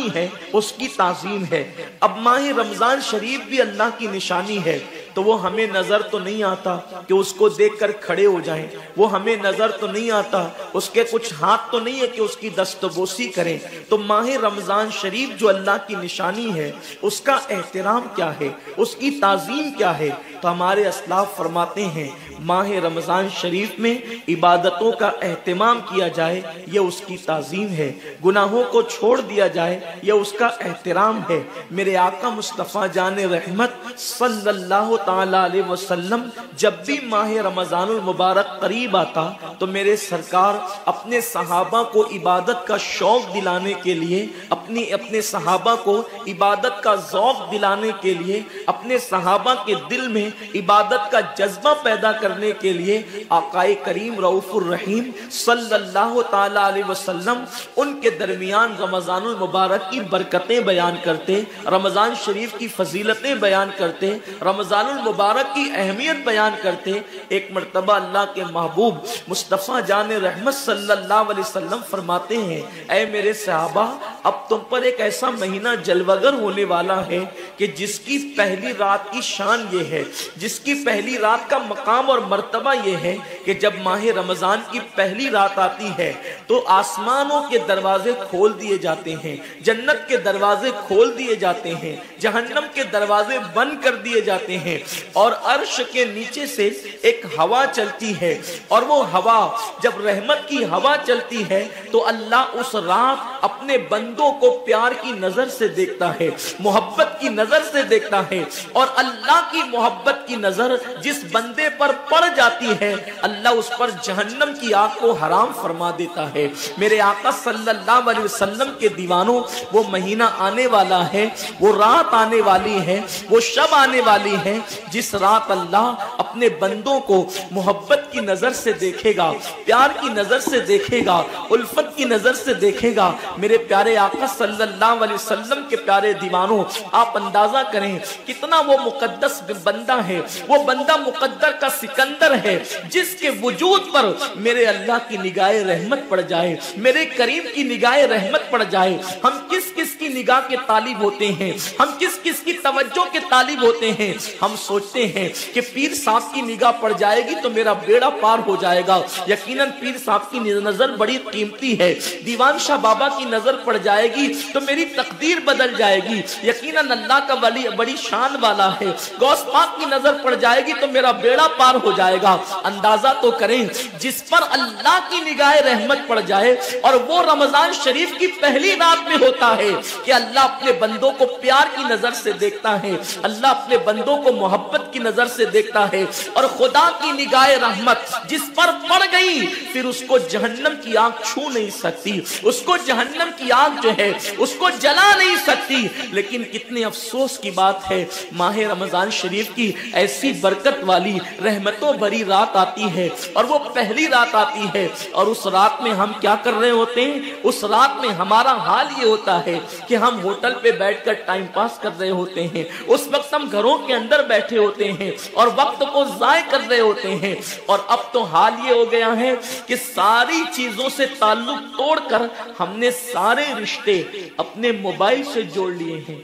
निशानी है उसकी ताज़ीम है। अब माह रमज़ान शरीफ भी अल्लाह की निशानी है, तो वो हमें नजर तो नहीं आता कि उसको देखकर खड़े हो जाएं, वो हमें नजर तो नहीं आता, उसके कुछ हाथ तो नहीं है कि उसकी दस्तबोसी करें। तो माह रमजान शरीफ जो अल्लाह की निशानी है उसका एहतराम क्या है, उसकी ताज़ीम क्या है। तो हमारे अस्लाफ फरमाते हैं माह रमजान शरीफ में इबादतों का एहतमाम किया जाए ये उसकी ताज़ीम है, गुनाहों को छोड़ दिया जाए ये उसका एहतराम है। मेरे आका मुस्तफ़ा जाने रहमत सल्लल्लाहु ताला अलैहि वसल्लम जब भी माह रमजानुल मुबारक करीब आता तो मेरे सरकार अपने सहाबा को इबादत का शौक दिलाने के लिए, अपने सहाबा को इबादत का ज़ौक़ दिलाने के लिए, अपने सहाबा के दिल में इबादत का जज्बा पैदा करने के लिए आकाए करीम रऊफ़ुर रहीम सल्लल्लाहु ताला अलैहि वसल्लम उनके दरमियान रमजानुल मुबारक की बरकतें बयान करते, रमजान शरीफ की फजीलतें बयान करते, रमजानुल मुबारक की अहमियत बयान करते। एक मर्तबा अल्लाह के महबूब मुस्तफ़ा जाने रहमत सल्लल्लाहु अलैहि वसल्लम फरमाते हैं, ऐ मेरे सहाबा अब तुम पर एक ऐसा महीना जलवगर होने वाला है कि जिसकी पहली रात की शान ये है, जिसकी पहली रात का मकाम और मर्तबा ये है कि जब माह रमजान की पहली रात आती है तो आसमानों के दरवाजे खोल दिए जाते हैं, जन्नत के दरवाजे खोल दिए जाते हैं, जहन्नम के दरवाजे बंद कर दिए जाते हैं और अर्श के नीचे से एक हवा चलती है। और वो हवा जब रहमत की हवा चलती है तो अल्लाह उस रात अपने बंदों को प्यार की नजर से देखता है, मोहब्बत की नजर से देखता है। और अल्लाह की मोहब्बत की नजर जिस बंदे पर पड़ जाती है अल्लाह उस पर जहन्नम की आग को हराम फरमा देता है। मेरे आका सल्लल्लाहु अलैहि वसल्लम के दीवानों, वो महीना आने वाला है, वो रात आने वाली है, वो शब आने वाली है जिस रात अल्लाह अपने बंदों को मोहब्बत की नजर से देखेगा, प्यार की नजर से देखेगा, उल्फत की नजर से देखेगा। मेरे प्यारे आका सल्लल्लाहु अलैहि वसल्लम के प्यारे दीवानों, आप अंदाजा करें कितना वो मुकद्दस बंदा है, वो बंदा मुकद्दर का सिकंदर है जिसके वजूद पर मेरे अल्लाह की निगाह रहमत पड़ जाए, मेरे करीम की निगाह रहमत पड़ जाए। हम किस किस की निगाह के तालिब होते हैं, हम किस किस की तवज्जो के तालिब होते हैं। हम सोचते हैं कि पीर साहब की निगाह पड़ जाएगी तो मेरा बेड़ा पार हो जाएगा। यकीनन पीर साहब की नजर बड़ी कीमती है, दीवान शाह बाबा की नजर पड़ जाएगी तो मेरी तकदीर बदल जाएगी। यकीनन अल्लाह का वली बड़ी शान वाला है, गौस पाक की नजर पड़ जाएगी तो मेरा बेड़ा पार हो जाएगा। अंदाजा तो करें जिस पर अल्लाह की निगाह रहमत पड़ जाए और वो रमजान शरीफ की पहली रात में होता है कि अल्लाह अपने बंदों को प्यार की नजर से देखता है, अल्लाह अपने बंदों को मोहब्बत की नजर से देखता है। और खुदा की निगाह रहमत जिस पर पड़ गई फिर उसको जहन्नम की आग छू नहीं सकती, उसको जहन्नम की आग जो है उसको जला नहीं सकती। लेकिन कितने अफसोस की बात है, माह रमजान शरीफ की ऐसी बरकत वाली रहमतों भरी रात आती है और वो पहली रात आती है और उस रात में हम क्या कर रहे होते हैं, उस रात में हमारा हाल ये होता है कि हम होटल पे बैठकर टाइम पास कर रहे होते हैं, उस वक्त हम घरों के अंदर बैठे होते हैं और वक्त को जाय कर रहे होते हैं। और अब तो हाल ये हो गया है कि सारी चीजों से ताल्लुक तोड़कर हमने सारे रिश्ते अपने मोबाइल से जोड़ लिए हैं।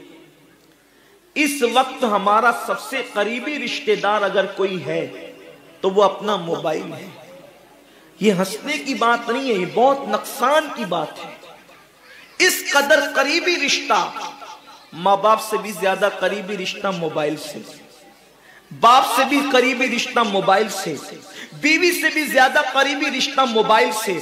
इस वक्त हमारा सबसे करीबी रिश्तेदार अगर कोई है तो वो अपना मोबाइल है। ये हंसने की बात नहीं है, ये बहुत नुकसान की बात है। इस कदर करीबी रिश्ता, माँ बाप से भी ज्यादा करीबी रिश्ता मोबाइल से, बाप से भी करीबी रिश्ता मोबाइल से, बीवी से भी ज्यादा करीबी रिश्ता मोबाइल से।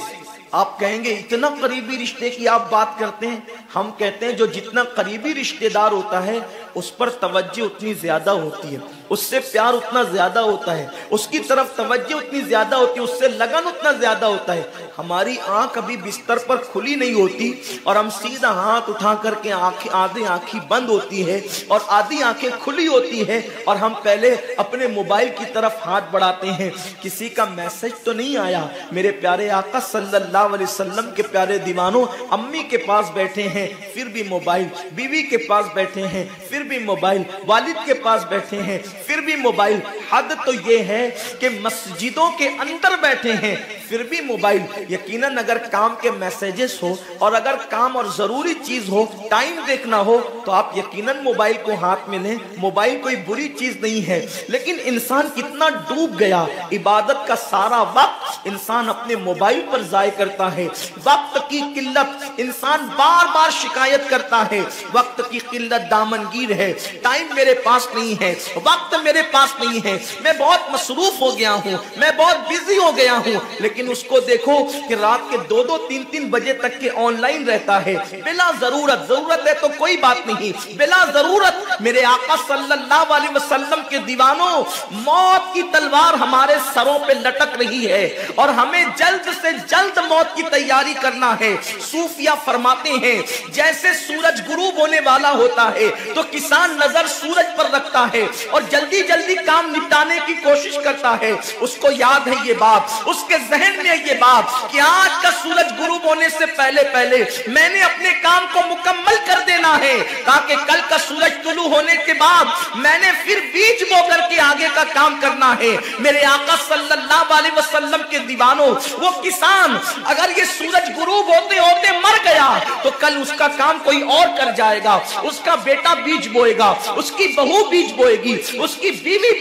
आप कहेंगे इतना करीबी रिश्ते की आप बात करते हैं। हम कहते हैं जो जितना करीबी रिश्तेदार होता है उस पर तवज्जो उतनी ज्यादा होती है, उससे प्यार उतना ज्यादा होता है, उसकी तरफ तवज्जो उतनी ज्यादा होती है, उससे लगन उतना ज्यादा होता है। हमारी आंख अभी बिस्तर पर खुली नहीं होती और हम सीधा हाथ उठा करके आंखें, आधी आंखें बंद होती है और आधी आंखें खुली होती है और हम पहले अपने मोबाइल की तरफ हाथ बढ़ाते हैं, किसी का मैसेज तो नहीं आया। मेरे प्यारे आका सल्लल्लाहु अलैहि वसल्लम के प्यारे दीवानों, अम्मी के पास बैठे हैं फिर भी मोबाइल, बीवी के पास बैठे हैं फिर भी मोबाइल, वालिद के पास बैठे हैं फिर भी मोबाइल। हद तो ये है कि मस्जिदों के अंदर बैठे हैं फिर भी मोबाइल, यकीनन अगर काम के मैसेजेस हो और अगर काम और जरूरी चीज हो, टाइम देखना हो, तो आप यकीनन मोबाइल को हाथ में लें। मोबाइल कोई बुरी चीज नहीं है, लेकिन इंसान कितना डूब गया, इबादत का सारा वक्त इंसान अपने मोबाइल पर जाया करता है। वक्त की किल्लत, इंसान बार बार शिकायत करता है, वक्त की किल्लत दामनगीर है, टाइम मेरे पास नहीं है, वक्त मेरे पास नहीं है, मैं बहुत मसरूफ हो गया हूं, मैं बहुत बिजी हो गया हूं। लेकिन उसको देखो कि रात के 2-2, 3-3 बजे तक के ऑनलाइन रहता है, बिला जरूरत। जरूरत है तो कोई बात नहीं, बिला जरूरत। मेरे आका सल्लल्लाहु अलैहि वसल्लम के दीवानों, मौत की तलवार हमारे सरों पे लटक रही है और हमें जल्द से जल्द मौत की तैयारी करना है। सूफिया फरमाते हैं, जैसे सूरज गुरूब होने वाला होता है तो किसान नजर सूरज पर रखता है और जल्दी जल्दी काम निपटाने की कोशिश करता है। उसको याद है ये बात, उसके जहन में ये बात कि आज का सूरज गुरूब होने से पहले पहले मैंने अपने काम को मुकम्मल कर देना है, ताकि कल का सूरज तुलू होने के बाद मैंने फिर बीज बोकर के आगे का काम करना है। मेरे आका सल्लल्लाहु अलैहि वसल्लम के दीवानों, वो किसान अगर ये सूरज गुरूब होते होते मर गया तो कल उसका काम कोई और कर जाएगा। उसका बेटा बीज बोएगा, उसकी बहू बीज बोएगी, उसकी बीवी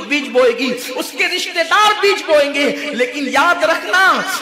बीज बोएगी, उसके रिश्तेदार बीज बोएंगे। लेकिन याद रखना,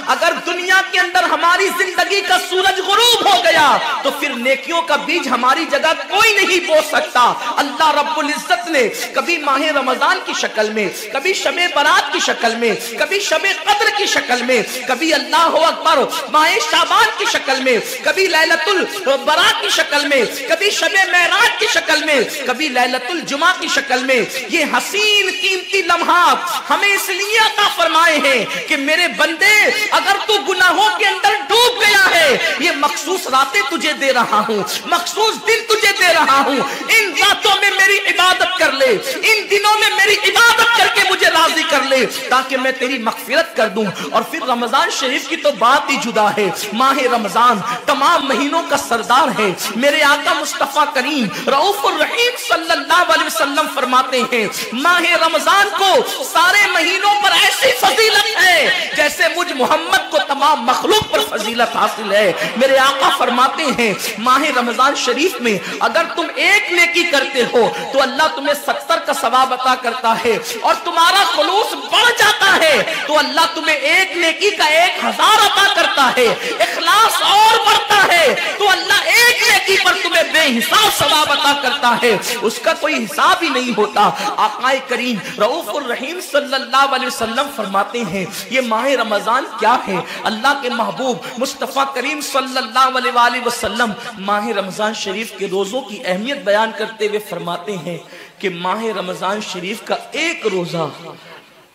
अगर दुनिया के अंदर हमारी जिंदगी का सूरज गुरूब हो गया तो फिर नेकियों का बीज हमारी जगह कोई नहीं बो सकता। अल्लाह रब्बुल इज्जत ने कभी माह रमजान की शक्ल में, कभी शबे बरात की शक्ल में, कभी शबे कद्र की शक्ल में, कभी अल्लाह अकबर माह शाबान की शक्ल में, कभी लैलतुल बरात की शक्ल में, कभी शबे मेराज की शक्ल में, कभी लैलतुल जुमा की शक्ल में ये हसीन कीमती लम्हात हमें इसलिए अता फरमाए हैं कि मेरे बंदे, अगर तू गुनाहों के अंदर डूब गया है, ये मखसूस रातें तुझे दे रहा हूं, मखसूस दिन तुझे दे रहा हूं। इन रातों में मेरी इबादत कर ले, इन दिनों में मेरी इबादत करके मुझे राजी कर ले, ताकि मैं तेरी मगफिरत कर दूं। और फिर रमजान शरीफ की तो बात ही जुदा है। माह रमजान तमाम महीनों का सरदार है। मेरे आका मुस्तफा करीम रऊफुर रहीम सल्लल्लाहु अलैहि वसल्लम फरमाते हैं, माह रमजान को सारे महीनों पर ऐसी फजीलत है जैसे मुझ मोहम्मद को तमाम मखलूक पर फजीलत हासिल है। मेरे आका फरमाते हैं, माह रमजान शरीफ में अगर तुम एक नेकी करते हो तो अल्लाह तुम्हें 70 का सवाब अता करता है, और तुम्हारा खुलूस बढ़ जाता है तो अल्लाह तुम्हें एक नेकी का 1000 अता करता है। इखलास और बढ़ता है तो अल्लाह एक नेकी पर तुम्हें बेहिसाब सवाब अता करता है, उसका कोई हिसाब ही नहीं होता। आकाए करीम रऊफुर रहीम सल्लल्लाहु अलैहि वसल्लम फरमाते हैं, ये माह रमजान क्या है। अल्लाह के महबूब मुस्तफा करीम सल्लल्लाहु अलैहि वसल्लम माह रमजान शरीफ के रोजों की अहमियत बयान करते हुए फरमाते हैं कि माह रमजान शरीफ का एक रोजा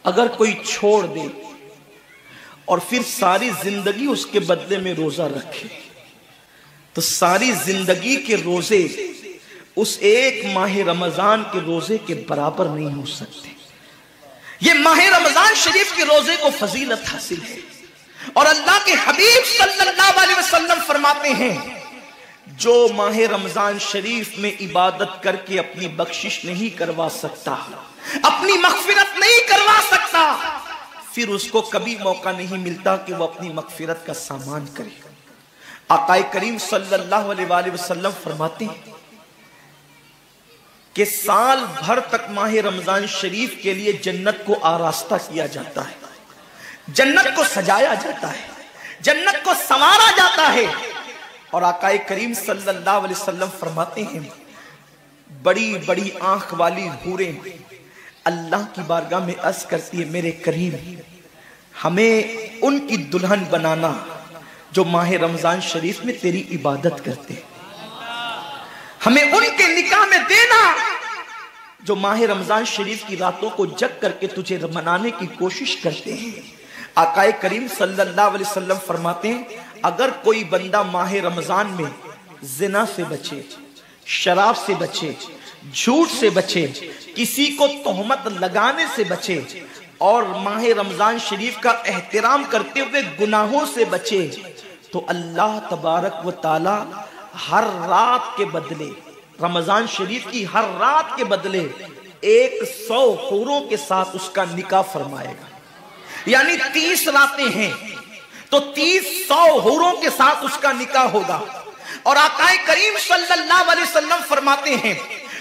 अगर कोई छोड़ दे और फिर सारी जिंदगी उसके बदले में रोजा रखे तो सारी जिंदगी के रोजे उस एक माह रमजान के रोजे के बराबर नहीं हो सकते। ये माह रमजान शरीफ के रोजे को फजीलत हासिल है। और अल्लाह के हबीब सल्लल्लाहु अलैहि वसल्लम फरमाते हैं, जो माह रमजान शरीफ में इबादत करके अपनी बख्शिश नहीं करवा सकता, अपनी मगफिरत नहीं करवा सकता, फिर उसको कभी मौका नहीं मिलता कि वो अपनी मगफिरत का सामान करे। आकाए करीम सल्लल्लाहु अलैहि वसल्लम फरमाते हैं कि साल भर तक माह रमजान शरीफ के लिए जन्नत को आरास्ता किया जाता है, जन्नत को सजाया जाता है, जन्नत को संवारा जाता है। और आकाए करीम सल्लल्लाहु अलैहि वसल्लम फरमाते हैं, बड़ी बड़ी आंख वाली हूरें अल्लाह की बारगाह में अर्ज करती है, मेरे करीम हमें उनकी दुल्हन बनाना जो माह रमजान शरीफ में तेरी इबादत करते हैं, हमें उनके निकाह में देना जो माह रमजान शरीफ की रातों को जग करके तुझे मनाने की कोशिश करते हैं। आकाए करीम सल्लल्लाहु अलैहि वसल्लम फरमाते हैं, अगर कोई बंदा माह रमजान में जिना से बचे, शराब से बचे, झूठ से बचे, किसी को तोहमत लगाने से बचे और माह रमजान शरीफ का एहतराम करते हुए गुनाहों से बचे, तो अल्लाह तबारक व ताला हर रात के बदले, रमजान शरीफ की हर रात के बदले 100 हूरों के साथ उसका निकाह फरमाएगा। यानी 30 रातें हैं, तो 30 हूरों के साथ उसका निकाह होगा। और आकाए करीम सल्लल्लाहु अलैहि वसल्लम फरमाते हैं,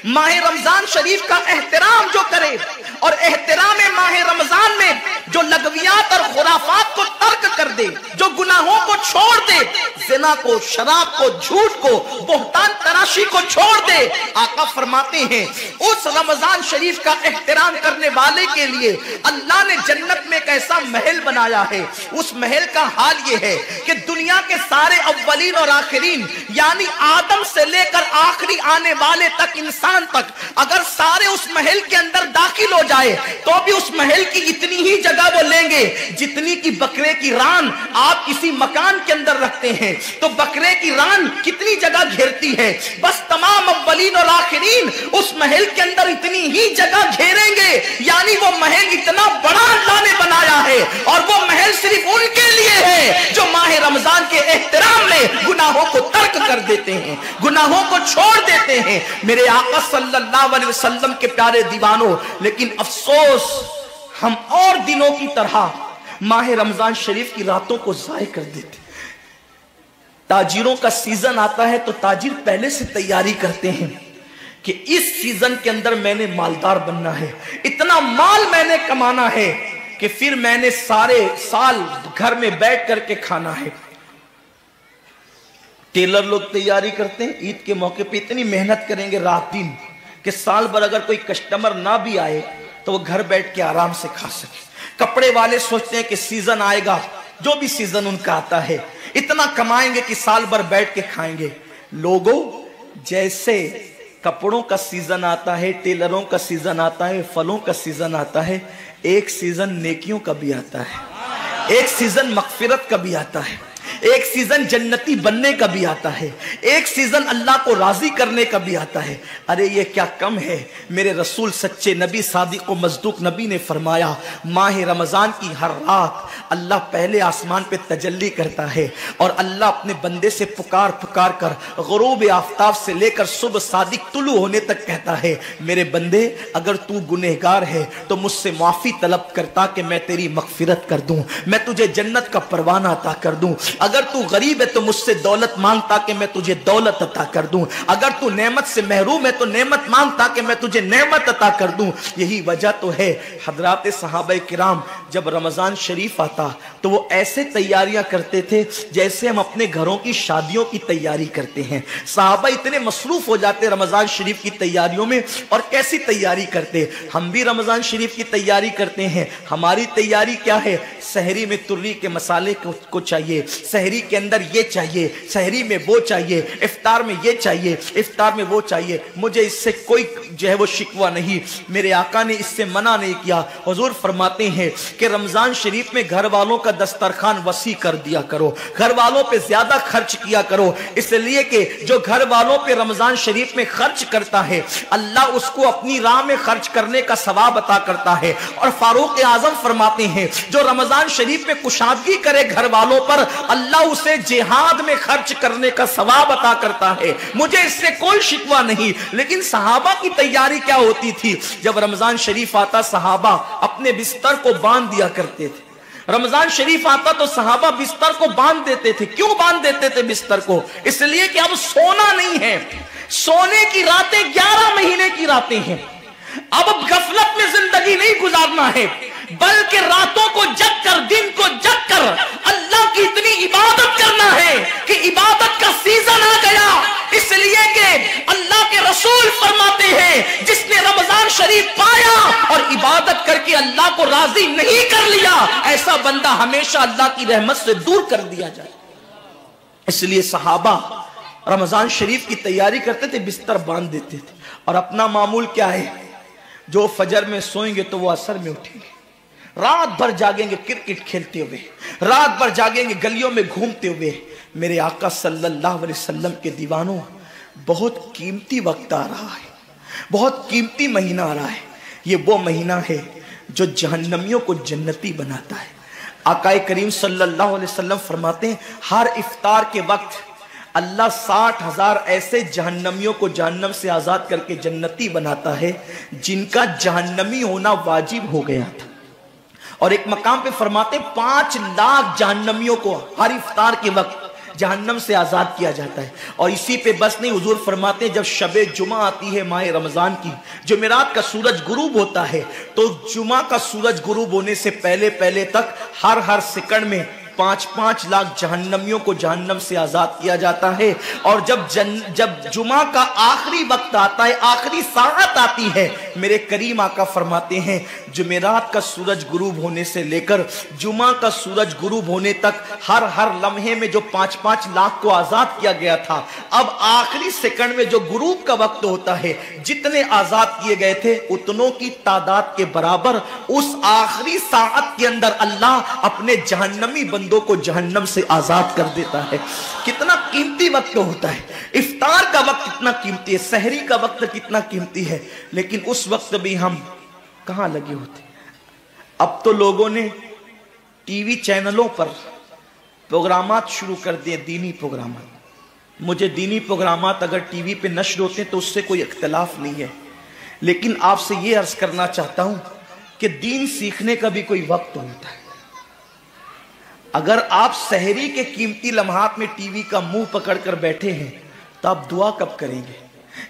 माह रमजान शरीफ का एहतराम जो करे और एहतराम माह रमजान में जो लगवियात और खुराफात को तर्क कर दे, जो गुनाहों को छोड़ दे, ज़िना को, शराब को, झूठ को, बोहतान तराशी को छोड़ दे, आका फरमाते हैं उस रमजान शरीफ का एहतराम करने वाले के लिए अल्लाह ने जन्नत में एक ऐसा महल बनाया है। उस महल का हाल यह है कि दुनिया के सारे अव्वलीन और आखिरीन, यानी आदम से लेकर आखिरी आने वाले तक, इंसान तक, अगर सारे उस महल के अंदर दाखिल हो जाए तो भी उस महल की इतनी ही जगह वो लेंगे जितनी की बकरे की रान आप किसी मकान के अंदर रखते हैं। तो बकरे की रान कितनी जगह घेरती है, बस तमाम अव्वलीन और आखिरीन उस महल के अंदर इतनी ही जगह घेरेंगे। यानी वो महल इतना बड़ा अल्लाह ने बनाया है और वो महल सिर्फ उनके लिए है जो माह रमजान के एहतराम में गुनाहों को तर्क कर देते हैं, गुनाहों को छोड़ देते हैं। मेरे आका सल्लल्लाहु अलैहि वसल्लम के प्यारे दीवानों, लेकिन अफसोस हम और दिनों की तरह माह रमजान शरीफ की रातों को जाय कर देते। ताजिरों का सीजन आता है तो ताजिर पहले से तैयारी करते हैं कि इस सीजन के अंदर मैंने मालदार बनना है, इतना माल मैंने कमाना है कि फिर मैंने सारे साल घर में बैठ करके खाना है। टेलर लोग तैयारी करते हैं, ईद के मौके पे इतनी मेहनत करेंगे रात दिन कि साल भर अगर कोई कस्टमर ना भी आए तो वो घर बैठ के आराम से खा सके। कपड़े वाले सोचते हैं कि सीजन आएगा, जो भी सीजन उनका आता है, इतना कमाएंगे कि साल भर बैठ के खाएंगे। लोगों, जैसे कपड़ों का सीजन आता है, टेलरों का सीजन आता है, फलों का सीजन आता है, एक सीजन नेकियों का भी आता है, एक सीजन मगफिरत का भी आता है, एक सीजन जन्नती बनने का भी आता है, एक सीजन अल्लाह को राजी करने का भी आता है। अरे ये क्या कम है। मेरे रसूल सच्चे नबी सादिक व मज़दूक नबी ने फरमाया, माह रमजान की हर रात अल्लाह पहले आसमान पे तजल्ली करता है और अल्लाह अपने बंदे से पुकार पुकार कर गुरूब आफ्ताब से लेकर सुबह सादिक तुलू होने तक कहता है, मेरे बंदे अगर तू गुनहगार है तो मुझसे माफी तलब करता कि मैं तेरी मगफिरत कर दूं, मैं तुझे जन्नत का परवाना अता कर दूं। अगर तू गरीब है तो मुझसे दौलत मांगता कि मैं तुझे दौलत अता कर दूं। अगर तू नेमत से महरूम है तो नेमत मांगता कि मैं तुझे नेमत अता कर दूं। यही वजह तो है हजरात सहाबा किराम जब रमजान शरीफ आता तो वो ऐसे तैयारियां करते थे जैसे हम अपने घरों की शादियों की तैयारी करते हैं। सहाबा इतने मसरूफ हो जाते रमजान शरीफ की तैयारियों में। और कैसी तैयारी करते, हम भी रमजान शरीफ की तैयारी करते हैं। हमारी तैयारी क्या है, सहरी में तुर्री के मसाले को चाहिए, सहरी के अंदर ये चाहिए, सहरी में वो चाहिए, इफ्तार में ये चाहिए, इफ्तार में वो चाहिए। मुझे इससे कोई जो है वो शिकवा नहीं, मेरे आका ने इससे मना नहीं किया। हुजूर फरमाते हैं कि रमजान शरीफ में घर वालों का दस्तरखान वसी कर दिया करो, घर वालों पे ज्यादा खर्च किया करो, इसलिए कि जो घर वालों पे रमजान शरीफ में खर्च करता है अल्लाह उसको अपनी राह में खर्च करने का सवाब अता करता है। और फारूक आजम फरमाते हैं जो रमजान शरीफ में कुशादगी करे घर वालों पर अल्लाह उसे जिहाद में खर्च करने का सवाब अता करता है। मुझे इससे कोई शिकवा नहीं। लेकिन सहाबा की तैयारी क्या होती थी, जब रमजान शरीफ आता सहाबा अपने बिस्तर को बांध दिया करते थे। रमजान शरीफ आता तो सहाबा बिस्तर को बांध देते थे। क्यों बांध देते थे बिस्तर को? इसलिए कि अब सोना नहीं है, सोने की रातें 11 महीने की रातें हैं। अब गफलत में जिंदगी नहीं गुजारना है, बल्कि रातों को जग कर, दिन को जग कर अल्लाह की इतनी इबादत करना है कि इबादत का सीजन आ गया। इसलिए कि अल्लाह के रसूल फरमाते हैं जिसने रमजान शरीफ पाया और इबादत करके अल्लाह को राजी नहीं कर लिया, ऐसा बंदा हमेशा अल्लाह की रहमत से दूर कर दिया जाए। इसलिए सहाबा रमजान शरीफ की तैयारी करते थे, बिस्तर बांध देते थे। और अपना मामूल क्या है, जो फजर में सोएंगे तो वो असर में उठेंगे, रात भर जागेंगे क्रिकेट खेलते हुए, रात भर जागेंगे गलियों में घूमते हुए। मेरे आका सल्लल्लाहु अलैहि वसल्लम के दीवानों, बहुत कीमती वक्त आ रहा है, बहुत कीमती महीना आ रहा है। ये वो महीना है जो जहन्नमियों को जन्नती बनाता है। आकाए करीम सल्लल्लाहु अलैहि वसल्लम फरमाते हैं हर इफ्तार के वक्त अल्लाह 60,000 ऐसे जहन्नमियों को जहन्नम से आजाद करके जन्नती बनाता है जिनका जहन्नमी होना वाजिब हो गया था। और एक मकाम पे फरमाते 5 लाख जहन्नमियों को हर इफ्तार के वक्त जहन्नम से आजाद किया जाता है। और इसी पे बस नहीं, हुजूर फरमाते हैं जब शबे जुमा आती है माह रमजान की, जुमेरात का सूरज गुरूब होता है, तो जुमा का सूरज गुरूब होने से पहले पहले तक हर सेकंड में 5-5 लाख जहन्नमियों को जहन्नम से आजाद किया जाता है। और जब जुमा का आखिरी वक्त आता है, आखिरी साअत आती है, मेरे करीम आका फरमाते हैं जुमेरात का सूरज गुरूब होने से लेकर जुमा का सूरज गुरूब होने तक हर लम्हे में जो 5-5 लाख को आजाद किया गया था, अब आखिरी सेकंड में जो गुरूब का वक्त होता है, जितने आजाद किए गए थे उतनों की तादाद के बराबर उस आखिरी साअत के अंदर अल्लाह अपने जहन्नमी बंदों को जहन्नम से आजाद कर देता है। कितना कीमती वक्त होता है। इफ्तार का वक्त कितना कीमती है, सहरी का वक्त कितना कीमती है, लेकिन उस वक्त भी हम कहां लगे होते। अब तो लोगों ने टीवी चैनलों पर प्रोग्रामात शुरू कर दिए, दीनी प्रोग्रामात। मुझे दीनी प्रोग्रामात अगर टीवी पे नश्र होते हैं तो उससे कोई इख्तिलाफ नहीं है, लेकिन आपसे यह अर्ज करना चाहता हूं कि दीन सीखने का भी कोई वक्त होता है। अगर आप सहरी के कीमती लम्हात में टीवी का मुंह पकड़कर बैठे हैं तो आप दुआ कब करेंगे?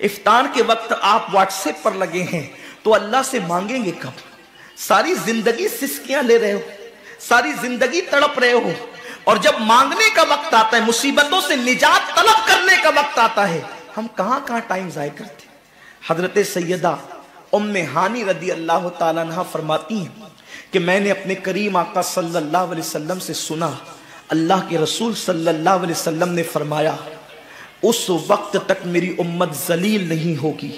इफ्तार के वक्त आप व्हाट्सएप पर लगे हैं तो अल्लाह से मांगेंगे कब? सारी जिंदगी सिसकियां ले रहे हो, सारी जिंदगी तड़प रहे हो, और जब मांगने का वक्त आता है, मुसीबतों से निजात तलब करने का वक्त आता है, हम कहां कहां टाइम जाया करते। हजरत सैयदा उम्मे हानी रदी अल्लाह ताला अन्हा फरमाती हैं कि मैंने अपने करीम आका सल्लल्लाहु अलैहि वसल्लम से सुना, अल्लाह के रसूल सल्लल्लाहु अलैहि वसल्लम ने फरमाया, उस वक्त तक मेरी उम्मत जलील नहीं होगी,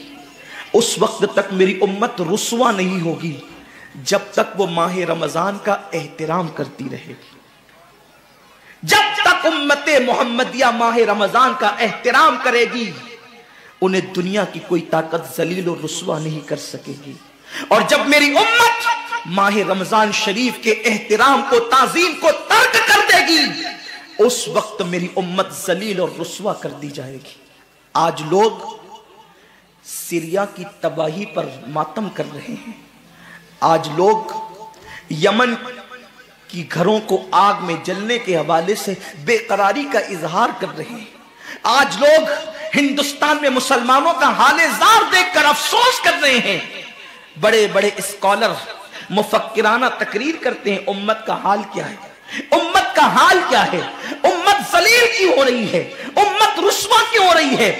उस वक्त तक मेरी उम्मत रुस्वा नहीं होगी जब तक वो माह रमजान का एहतराम करती रहेगी। जब तक उम्मते मोहम्मदिया माह रमजान का एहतराम करेगी, उन्हें दुनिया की कोई ताकत जलील और रुस्वा नहीं कर सकेगी। और जब मेरी उम्मत माह रमजान शरीफ के एहतराम को, ताजीम को तर्क कर देगी, उस वक्त मेरी उम्मत जलील और रुस्वा कर दी जाएगी। आज लोग सीरिया की तबाही पर मातम कर रहे हैं, आज लोग यमन की घरों को आग में जलने के हवाले से बेकरारी का इजहार कर रहे हैं, आज लोग हिंदुस्तान में मुसलमानों का हाले जार देखकर अफसोस कर रहे हैं। बड़े बड़े स्कॉलर मुफक्किराना तकरीर करते हैं, उम्मत का हाल क्या है, उम्मत का हाल क्या है, उम्मत जलील क्यों हो रही है, उम्मत रुस्वा क्यों हो रही है।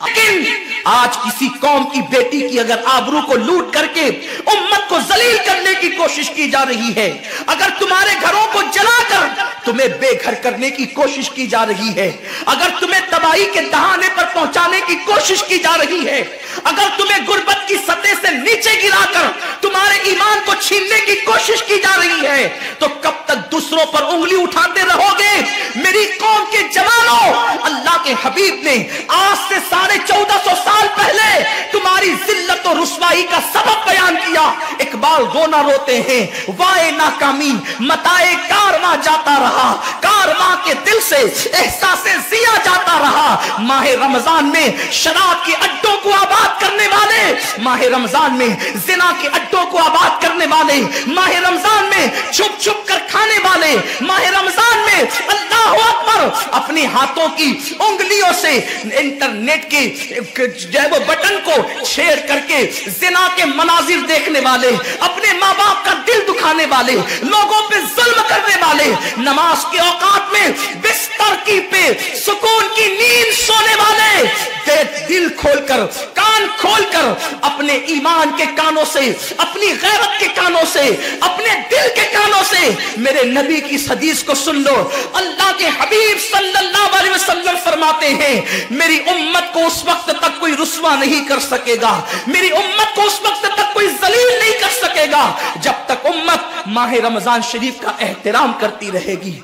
लेकिन आज किसी कौम की बेटी की अगर आबरू को लूट करके उम्मत को जलील करने की कोशिश की जा रही है, अगर तुम्हारे घरों को जलाकर तुम्हें बेघर करने की कोशिश की जा रही है, अगर तुम्हें तबाही के दहाने पर पहुंचाने की कोशिश की जा रही है, अगर तुम्हें गुर्बत की सतह से नीचे गिराकर तुम्हारे ईमान को छीनने की कोशिश की जा रही है, तो कब तक दूसरों पर उंगली उठाते रहोगे? मेरी कौम के जवानों, अल्लाह के हबीब ने आज से 1450 साल पहले तुम्हारी जिल्लत और रुस्वाई का सबब बयान किया। इकबाल रोना रोते हैं, वाए नाकामी मताए कारवां जाता रहा, कारवां के दिल से एहसासे जिया जाता रहा। माह रमजान में शराब के अड्डों को आबाद करने वाले, माह रमजान में जिना के अड्डों को आबाद करने वाले, माह रमजान में छुप छुप कर खाने वाले, माह रमजान में अल्लाहु अकबर अपने हाथों की उंगलियों से इंटरनेट के वो बटन को छेड़ करके जिना के मनाजिर देखने वाले, अपने माँ बाप का दिल दुखाने वाले, लोगों पे जुल्म करने वाले, नमाज के औकात में बिस्तर की पे सुकून की नींद सोने वाले, दिल खोलकर, कान खोलकर अपने ईमान के कानों से, अपनी गैरत के कानों से, अपने दिल के कानों से मेरे नबी की हदीस को सुन लो। अल्लाह के हबीब सल्लल्लाहु अलैहि वसल्लम फरमाते हैं, मेरी उम्मत को उस वक्त तक कोई रुस्वा नहीं कर सकेगा, मेरी उम्मत को उस वक्त तक कोई जलील नहीं कर सकेगा जब तक उम्मत माह रमजान शरीफ का एहतराम करती रहेगी।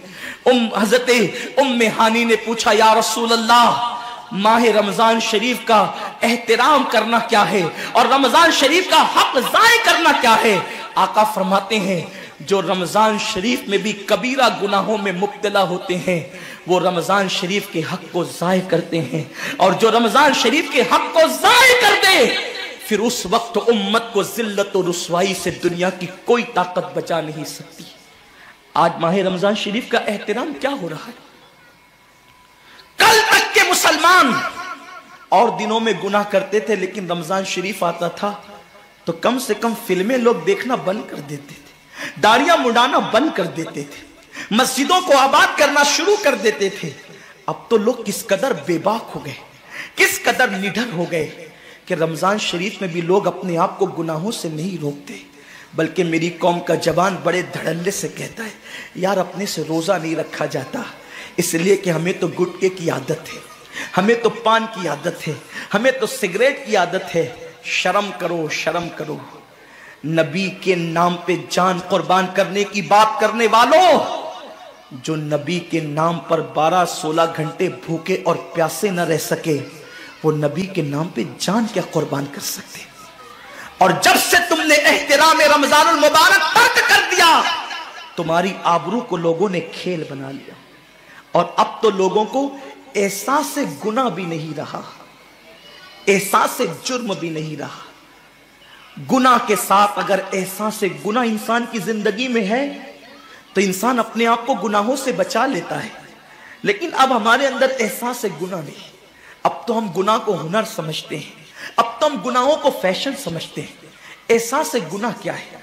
हजरत उम्मे हानी ने पूछा, या रसूल अल्लाह, माह रमजान शरीफ का एहतराम करना क्या है और रमजान शरीफ का हक जाय करना क्या है? आका फरमाते हैं, जो रमजान शरीफ में भी कबीरा गुनाहों में मुब्तला होते हैं वो रमजान शरीफ के हक को जाय करते हैं, और जो रमजान शरीफ के हक को जाय कर दे फिर उस वक्त उम्मत को जिल्लत और रुसवाई से दुनिया की कोई ताकत बचा नहीं सकती। आज माह रमजान शरीफ का एहतराम क्या हो रहा है? कल तक के मुसलमान और दिनों में गुनाह करते थे, लेकिन रमजान शरीफ आता था तो कम से कम फिल्में लोग देखना बंद कर देते थे, दाढ़ियां मुंडाना बंद कर देते थे, मस्जिदों को आबाद करना शुरू कर देते थे। अब तो लोग किस कदर बेबाक हो गए, किस कदर निडर हो गए कि रमजान शरीफ में भी लोग अपने आप को गुनाहों से नहीं रोकते। बल्कि मेरी कौम का जवान बड़े धड़ल्ले से कहता है, यार अपने से रोजा नहीं रखा जाता, इसलिए कि हमें तो गुटखे की आदत है, हमें तो पान की आदत है, हमें तो सिगरेट की आदत है। शर्म करो, शर्म करो। नबी के नाम पे जान कुर्बान करने की बात करने वालों, जो नबी के नाम पर 12-16 घंटे भूखे और प्यासे न रह सके, वो नबी के नाम पे जान क्या कुर्बान कर सकते? और जब से तुमने एहतराम रमजानुल मुबारक तर्क कर दिया, तुम्हारी आबरू को लोगों ने खेल बना लिया। और अब तो लोगों को एहसास से गुनाह भी नहीं रहा, एहसास से जुर्म भी नहीं रहा। गुनाह के साथ अगर एहसास से गुनाह इंसान की जिंदगी में है तो इंसान अपने आप को गुनाहों से बचा लेता है। लेकिन अब हमारे अंदर एहसास से गुनाह नहीं, अब तो हम गुनाह को हुनर समझते हैं, अब तो हम गुनाहों को फैशन समझते हैं। एहसास से गुनाह क्या है?